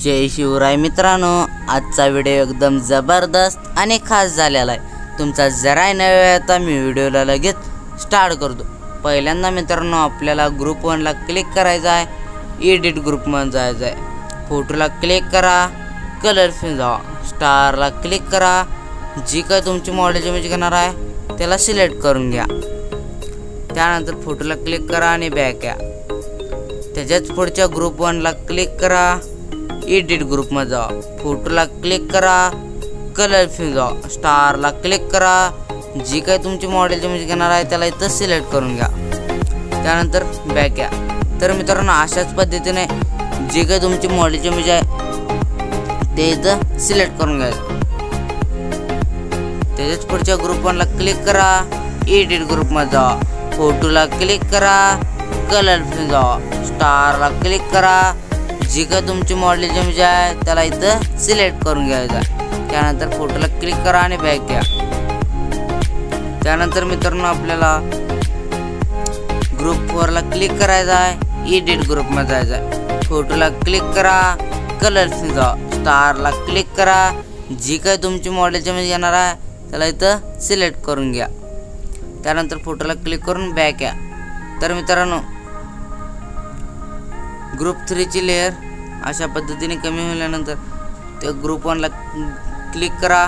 जय शिवराय मित्रांनो, आजचा व्हिडिओ एकदम जबरदस्त आणि खास झालेला आहे। तुमचा जरा नव्हे आता मी व्हिडिओला लगेच स्टार्ट करतो। पहिल्यांदा मित्रांनो आपल्याला ग्रुप 1 ला क्लिक करायचं आहे, एडिट ग्रुप मध्ये जायचं आहे, फोटोला क्लिक करा, कलर फिल जावा, स्टारला क्लिक करा, जी काय तुमची मॉडेल इमेज घेणार आहे त्याला सिलेक्ट करून घ्या। त्यानंतर फोटोला क्लिक करा आणि बॅक या। त्याच्याच पुढच्या ग्रुप 1 ला क्लिक करा, एडिट ग्रुप मध्ये जावा, फोटोला क्लिक करा, कलर फिल जावा, स्टारला क्लिक करा, जी काय तुमची मॉडेल इमेज घेणार आहे त्याला इथं सिलेक्ट करून घ्या। त्यानंतर बॅक या। तर मित्रांनो अशाच पद्धतीने जी काय तुमची मॉडेल इमेज आहे ते इथं सिलेक्ट करून घ्यायचं। त्याच्याच पुढच्या ग्रुप 1 ला क्लिक करा, एडिट ग्रुप मध्ये जावा, फोटोला क्लिक करा, कलर फिल जावा, स्टारला क्लिक करा, जी काय तुमची मॉडेल इमेज आहे त्याला इथं सिलेक्ट करून घ्यायचं। त्यानंतर फोटोला क्लिक करा आणि बॅक या। त्यानंतर मित्रांनो आपल्याला ग्रुप 4 ला क्लिक करायचं आहे, एडिट ग्रुप मध्ये जायचं आहे, फोटोला क्लिक करा, कलर फिल जावा, स्टारला क्लिक करा, जी काय तुमची मॉडेल इमेज येणार आहे त्याला इथं सिलेक्ट करून घ्या। त्यानंतर फोटोला क्लिक करून बॅक या। तर मित्रांनो ग्रुप 3 ची लेयर अशा पद्धतीने कमी होल्यानंतर त्या ग्रुप 1 ला क्लिक करा।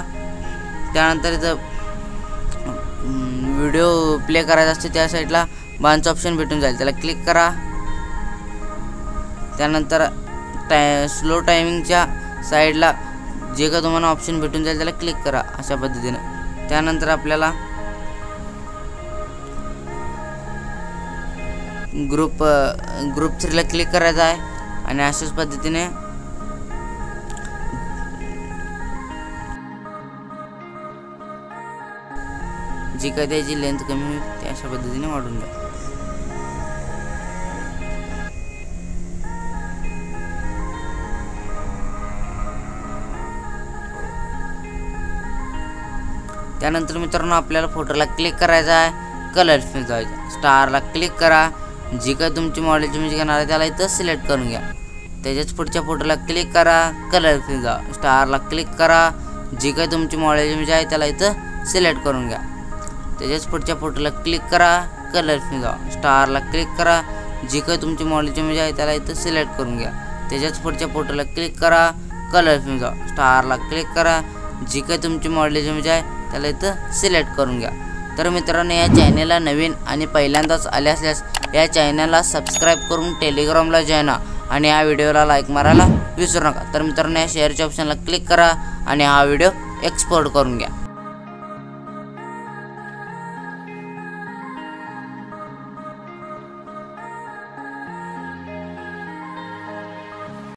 त्यानंतर इथं व्हिडिओ प्ले करायचा असते त्या साईडला बाणचं ऑप्शन भेटून जाईल, त्याला क्लिक करा। त्यानंतर स्लो टायमिंगच्या साईडला जे का तुम्हाला ऑप्शन भेटून जाईल त्याला क्लिक करा अशा पद्धतीने। त्यानंतर आपल्याला ग्रुप 3 ला क्लिक करायचं आहे आणि अशाच पद्धतीने जी काय त्याची लेंथ कमी होईल ते अशा पद्धतीने वाढून द्या। त्यानंतर मित्रांनो आपल्याला फोटोला क्लिक करायचा आहे, कलर फिल जायचा, स्टारला क्लिक करा, जी काय तुमची मॉडेल इमेज घेणार आहे त्याला इथं सिलेक्ट करून घ्या। त्याच्याच पुढच्या फोटोला क्लिक करा, कलर फिल जा, स्टारला क्लिक करा, जी काय तुमची मॉडेल इमेज आहे त्याला इथं सिलेक्ट करून घ्या। त्याच्याच पुढच्या फोटोला क्लिक करा, कलर फिल जा, स्टारला क्लिक करा, जी काय तुमची मॉडेल इमेज आहे त्याला इथं सिलेक्ट करून घ्या। त्याच्याच पुढच्या फोटोला क्लिक करा, कलर फिल जा, स्टारला क्लिक करा, जी काय तुमची मॉडेल इमेज आहे त्याला इथं सिलेक्ट करून घ्या। तर मित्रांनो या चॅनलला नवीन आणि पहिल्यांदाच आले असल्यास या चॅनलला सबस्क्राईब करून टेलिग्रामला जॉइन व्हा आणि या व्हिडिओला लाईक मारायला विसरू नका। तर मित्रांनो या शेअरच्या ऑप्शनला क्लिक करा आणि हा व्हिडिओ एक्सपोर्ट करून घ्या।